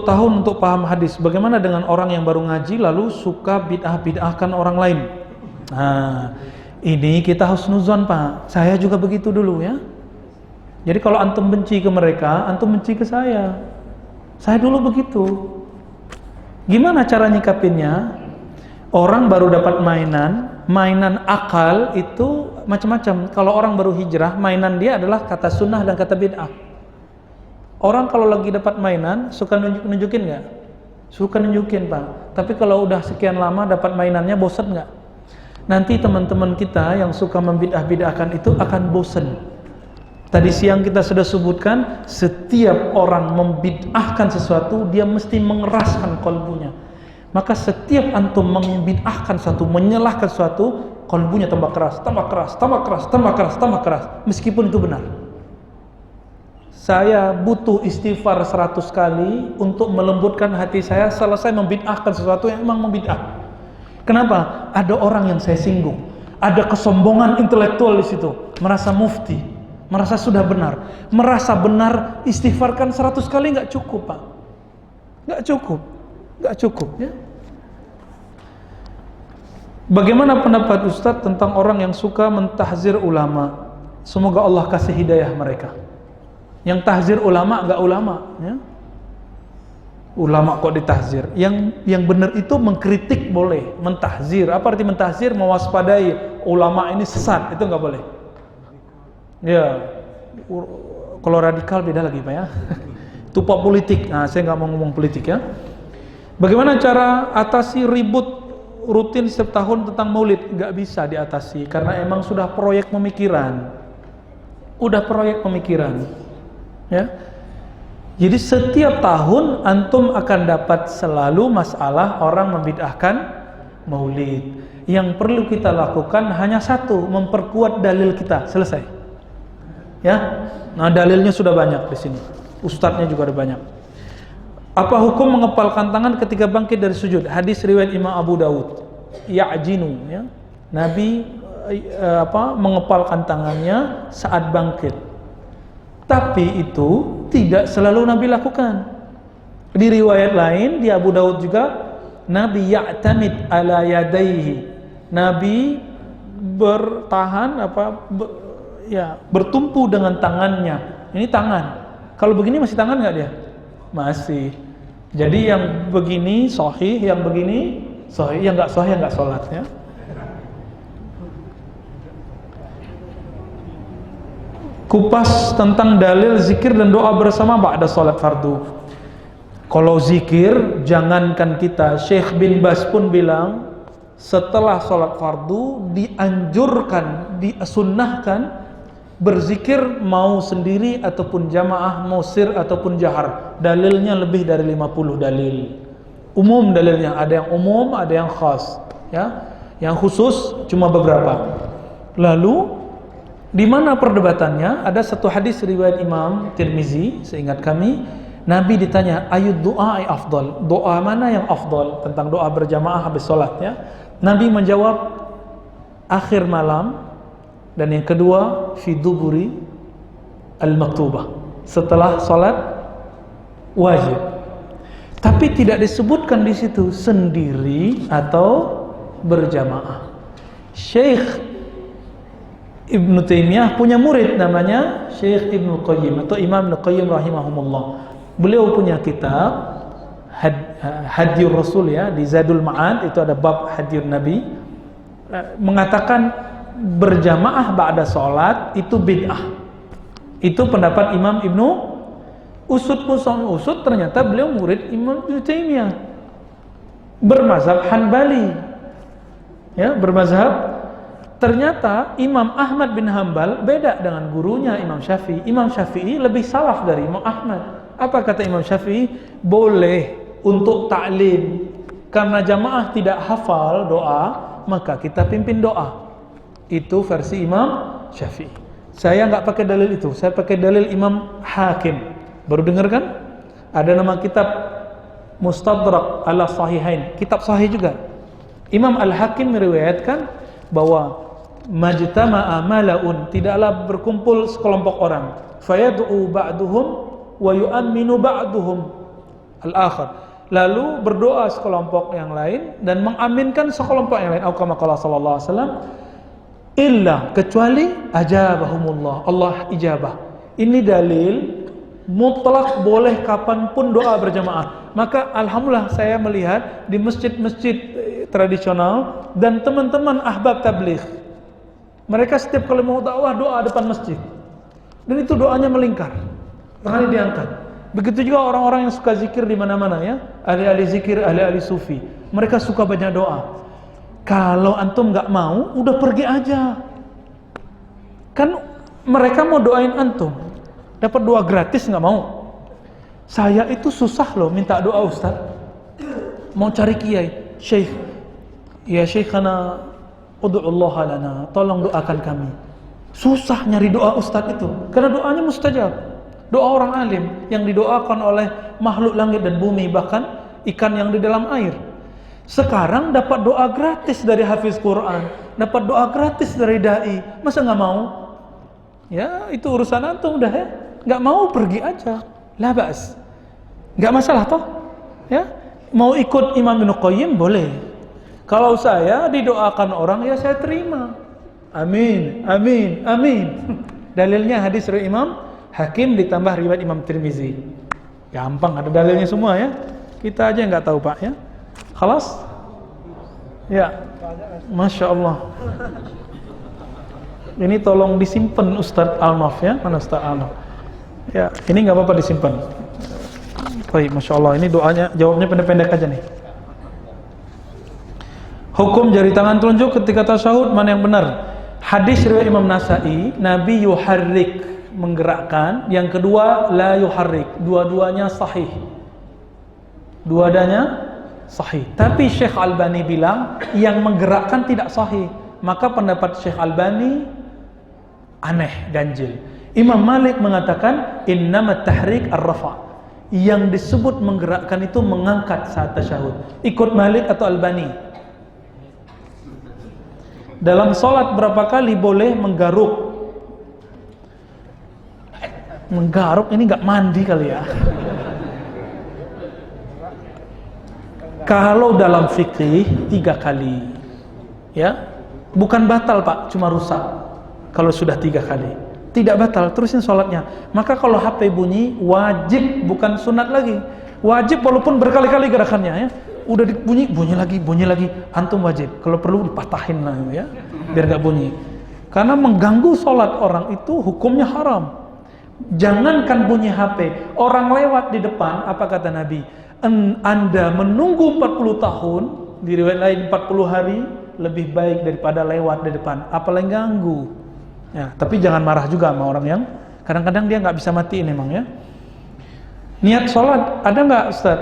tahun untuk paham hadis. Bagaimana dengan orang yang baru ngaji lalu suka bid'ah-bid'ahkan orang lain? Nah, ini kita husnuzon, Pak. Saya juga begitu dulu ya. Jadi kalau antum benci ke mereka, antum benci ke saya. Saya dulu begitu. Gimana cara nyikapinnya? Orang baru dapat mainan akal itu macam-macam. Kalau orang baru hijrah, mainan dia adalah kata sunnah dan kata bid'ah. Orang kalau lagi dapat mainan, suka nunjukin nggak? Suka nunjukin, Pak. Tapi kalau udah sekian lama dapat mainannya, bosan nggak? Nanti teman-teman kita yang suka membid'ah-bid'ahkan itu akan bosan. Tadi siang kita sudah sebutkan, setiap orang membid'ahkan sesuatu, dia mesti mengeraskan kalbunya. Maka setiap antum membid'ahkan sesuatu, menyalahkan sesuatu, kalbunya tambah keras, tambah keras, tambah keras, tambah keras, tambah keras, meskipun itu benar. Saya butuh istighfar 100 kali untuk melembutkan hati saya selesai membid'ahkan sesuatu yang memang membid'ah. Kenapa? Ada orang yang saya singgung, ada kesombongan intelektual di situ, merasa mufti, merasa sudah benar, merasa benar, istighfarkan 100 kali nggak cukup, Pak. Nggak cukup ya. Bagaimana pendapat Ustadz tentang orang yang suka mentahzir ulama? Semoga Allah kasih hidayah mereka. Yang tahzir ulama nggak ulama ya. Ulama kok ditahzir? Yang benar itu mengkritik boleh, mentahzir. Apa arti mentahzir? Mewaspadai ulama ini sesat, itu nggak boleh. Ya, kalau radikal beda lagi, Pak ya. Itu pak politik. Nah, saya nggak mau ngomong politik ya. Bagaimana cara atasi ribut rutin setiap tahun tentang maulid? Nggak bisa diatasi karena emang sudah proyek pemikiran. Ya. Jadi setiap tahun antum akan dapat selalu masalah orang membid'ahkan maulid. Yang perlu kita lakukan hanya satu, memperkuat dalil kita. Selesai. Ya. Nah, dalilnya sudah banyak di sini. Ustadznya juga ada banyak. Apa hukum mengepalkan tangan ketika bangkit dari sujud? Hadis riwayat Imam Abu Dawud. Ya'jinu ya. Nabi mengepalkan tangannya saat bangkit. Tapi itu tidak selalu Nabi lakukan. Di riwayat lain di Abu Dawud juga, Nabi ya'tamid ala yadaihi. Nabi bertahan bertumpu dengan tangannya. Ini tangan. Kalau begini masih tangan nggak dia? Masih. Jadi yang begini sahih, yang begini sahih, yang nggak sahih nggak sholat ya. Kupas tentang dalil zikir dan doa bersama ba'da salat fardu. Kalau zikir, jangankan kita, Syekh bin Bas pun bilang setelah salat fardu dianjurkan, disunnahkan berzikir mau sendiri ataupun jamaah, mau sir ataupun jahar. Dalilnya lebih dari 50 dalil. Umum dalilnya, ada yang umum, ada yang khas, ya. Yang khusus cuma beberapa. Lalu di mana perdebatannya? Ada satu hadis riwayat Imam Tirmizi, seingat kami, Nabi ditanya, ayud du'ai afdal? Doa mana yang afdal? Tentang doa berjamaah habis sholat ya. Nabi menjawab, akhir malam, dan yang kedua, fi duburi al-maktubah, setelah sholat wajib. Tapi tidak disebutkan di situ sendiri atau berjamaah. Syekh Ibnu Taimiyah punya murid namanya Syekh Ibnu Qayyim atau Imam Ibnu Qayyim rahimahumullah. Beliau punya kitab Hadyur Rasul ya, di Zadul Ma'ad itu ada bab Hadyur Nabi, mengatakan berjamaah ba'da sholat itu bid'ah. Itu pendapat Imam Ibnu Usud ternyata beliau murid Imam Ibnu Taimiyah, bermazhab Hanbali ya, bermazhab. Ternyata Imam Ahmad bin Hanbal beda dengan gurunya Imam Syafi'i. Imam Syafi'i lebih salaf dari Imam Ahmad. Apa kata Imam Syafi'i? Boleh untuk ta'lim. Karena jamaah tidak hafal doa, maka kita pimpin doa. Itu versi Imam Syafi'i. Saya nggak pakai dalil itu. Saya pakai dalil Imam Hakim. Baru dengar kan? Ada nama kitab Mustadrak ala Sahihain. Kitab sahih juga. Imam Al-Hakim meriwayatkan bahwa majtama'a mala'un, tidaklah berkumpul sekelompok orang, fayad'u ba'duhum wa yu'minu ba'duhum, al-akhar. Lalu berdoa sekelompok yang lain dan mengaminkan sekelompok yang lain. Atau kama qala sallallahu alaihi wasallam, illa kecuali ajabahumullah, Allah ijabah. Ini dalil mutlak boleh kapanpun doa berjamaah. Maka alhamdulillah saya melihat di masjid-masjid tradisional dan teman-teman ahbab tabligh, mereka setiap kali mau dakwah doa depan masjid. Dan itu doanya melingkar, tangannya diangkat. Begitu juga orang-orang yang suka zikir di mana-mana ya, ahli-ahli zikir, ahli-ahli sufi. Mereka suka banyak doa. Kalau antum nggak mau, udah pergi aja. Kan mereka mau doain antum, dapat doa gratis nggak mau. Saya itu susah loh minta doa Ustaz. Mau cari kiai, Syekh, ya Syekhana ud'ullah lana, tolong doakan kami. Susah nyari doa Ustaz itu, karena doanya mustajab. Doa orang alim yang didoakan oleh makhluk langit dan bumi, bahkan ikan yang di dalam air. Sekarang dapat doa gratis dari hafiz Quran, dapat doa gratis dari dai, masa nggak mau? Ya itu urusan antum udah ya, nggak mau pergi aja, la ba'as, nggak masalah toh. Ya mau ikut Imam Ibnu Qayyim boleh. Kalau saya didoakan orang ya saya terima. Amin, amin, amin. Dalilnya hadis dari Imam Hakim ditambah riwayat Imam Tirmizi. Gampang, ada dalilnya semua ya. Kita aja nggak tahu Pak ya. Khalas? Ya. Masya Allah. Ini tolong disimpan Ustadz Alnaf ya. Mana Ustadz Alnaf? Ya, ini nggak apa-apa disimpan. Baik, Masya Allah. Ini doanya, jawabnya pendek-pendek aja nih. Hukum jari tangan telunjuk ketika tasyahud mana yang benar? Hadis riwayat Imam Nasa'i, Nabi yuharrik, menggerakkan. Yang kedua la yuharrik, dua-duanya sahih, dua-duanya sahih. Tapi Syekh Albani bilang yang menggerakkan tidak sahih, maka pendapat Syekh Albani aneh, ganjil. Imam Malik mengatakan innamat tahrik ar-rafa, yang disebut menggerakkan itu mengangkat saat tasyahud. Ikut Malik atau Albani? Dalam sholat berapa kali boleh menggaruk? Menggaruk ini nggak mandi kali ya. Kalau dalam fikih 3 kali, ya, bukan batal Pak, cuma rusak. Kalau sudah 3 kali, tidak batal, terusin sholatnya. Maka kalau HP bunyi wajib, bukan sunat lagi. Wajib walaupun berkali-kali gerakannya ya. Udah bunyi, bunyi lagi, antum wajib. Kalau perlu dipatahin lah ya, biar nggak bunyi. Karena mengganggu sholat orang itu hukumnya haram. Jangankan bunyi HP, orang lewat di depan, apa kata Nabi? Anda menunggu 40 tahun, di riwayat lain 40 hari, lebih baik daripada lewat di depan, apalagi ganggu. Ya, tapi jangan marah juga sama orang yang kadang-kadang dia nggak bisa matiin emang ya. Niat sholat ada nggak Ustaz?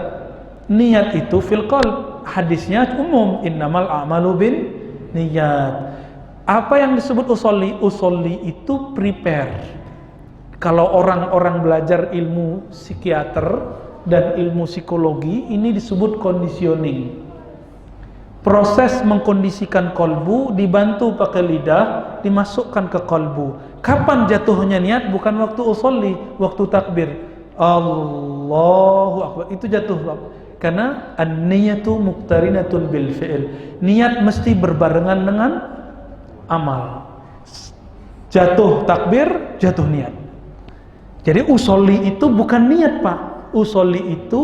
Niat itu fil qalb, hadisnya umum, innamal a'malu bin niyat. Apa yang disebut usolli? Usolli itu prepare. Kalau orang-orang belajar ilmu psikiater dan ilmu psikologi, ini disebut conditioning. Proses mengkondisikan kolbu dibantu pakai lidah, dimasukkan ke kolbu. Kapan jatuhnya niat? Bukan waktu usolli, waktu takbir. Allahu Akbar, itu jatuh. Karena an-niyatu muqtarinatun bil fi'il. Niat mesti berbarengan dengan amal. Jatuh takbir, jatuh niat. Jadi usolli itu bukan niat Pak, usolli itu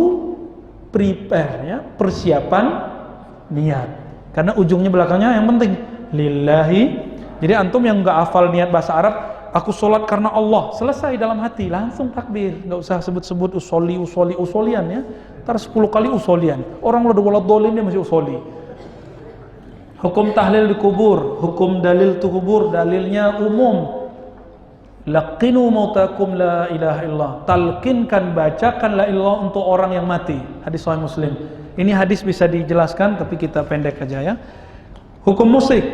prepare ya, persiapan niat. Karena ujungnya belakangnya yang penting lillahi. Jadi antum yang nggak hafal niat bahasa Arab, aku sholat karena Allah, selesai dalam hati langsung takbir, nggak usah sebut-sebut usolian ya. Ntar 10 kali usolian, orang udah waladolin dia masih usoli. Hukum tahlil di kubur, hukum dalil tu kubur, dalilnya umum. Laqinu mautakum la ilaha illallah. Talqinkan, bacakan la ilallah untuk orang yang mati. Hadis Sahih Muslim. Ini hadis bisa dijelaskan tapi kita pendek aja ya. Hukum musik.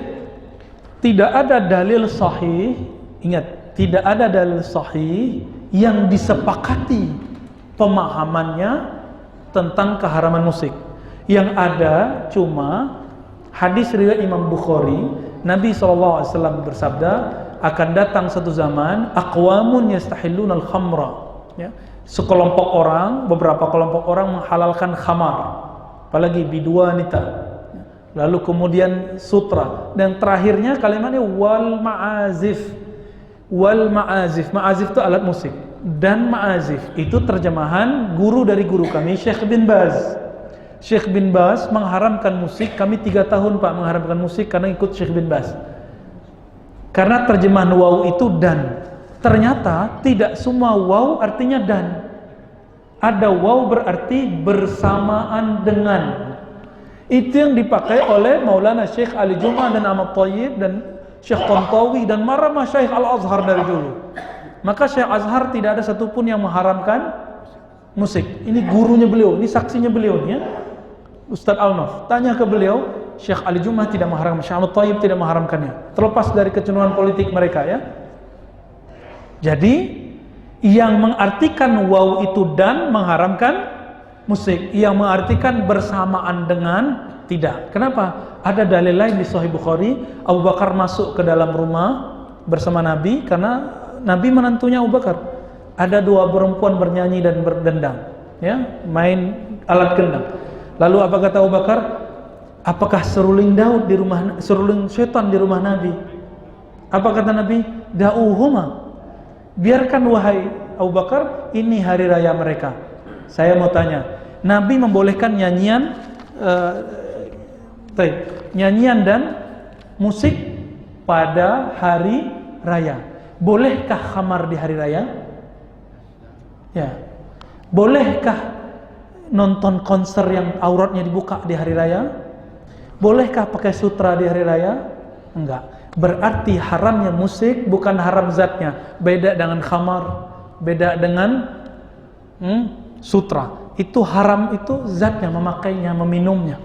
Tidak ada dalil sahih, ingat, tidak ada dalil sahih yang disepakati pemahamannya tentang keharaman musik. Yang ada cuma hadis riwayat Imam Bukhari, Nabi SAW bersabda, akan datang satu zaman aqwamun yastahillunal khamra ya, Sekelompok orang, beberapa kelompok orang menghalalkan khamar, apalagi biduan nita. Lalu kemudian sutra, dan terakhirnya kalimatnya wal ma'azif. Wal ma'azif, ma'azif itu alat musik, dan ma'azif itu terjemahan guru dari guru kami, Syekh bin Baz. Syekh bin Baz mengharamkan musik, kami 3 tahun Pak mengharamkan musik karena ikut Syekh bin Baz. Karena terjemahan waw itu dan. Ternyata tidak semua waw artinya dan. Ada waw berarti bersamaan dengan. Itu yang dipakai oleh Maulana Syekh Ali Jum'ah dan Ahmad Thayyib dan Syekh Tantawi dan marah Syekh Al-Azhar dari dulu. Maka Syekh Azhar tidak ada satupun yang mengharamkan musik. Ini gurunya beliau, ini saksinya beliau ya. Ustadz Al-Naf, tanya ke beliau, Syekh Ali Jum'ah tidak mengharamkan, Syekh Ahmad Thayyib tidak mengharamkannya. Terlepas dari kecenderungan politik mereka ya. Jadi yang mengartikan waw itu dan mengharamkan musik, yang mengartikan bersamaan dengan tidak. Kenapa? Ada dalil lain di Sahih Bukhari, Abu Bakar masuk ke dalam rumah bersama Nabi karena Nabi menantunya Abu Bakar. Ada 2 perempuan bernyanyi dan berdendang, ya, main alat gendang. Lalu apa kata Abu Bakar? Apakah seruling Daud di rumah, seruling setan di rumah Nabi? Apa kata Nabi? Da'uhuma. Biarkan wahai Abu Bakar, ini hari raya mereka. Saya mau tanya, Nabi membolehkan nyanyian nyanyian dan musik pada hari raya. Bolehkah khamar di hari raya? Ya. Bolehkah nonton konser yang auratnya dibuka di hari raya? Bolehkah pakai sutra di hari raya? Enggak. Berarti haramnya musik bukan haram zatnya. Beda dengan khamar, beda dengan sutra. Itu haram itu zatnya, memakainya, meminumnya.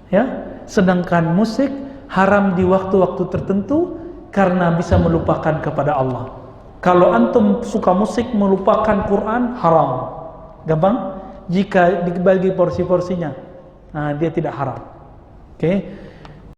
Ya. Sedangkan musik haram di waktu-waktu tertentu karena bisa melupakan kepada Allah. Kalau antum suka musik melupakan Quran, haram. Gampang? Jika dibagi porsi-porsinya, nah dia tidak haram. Oke.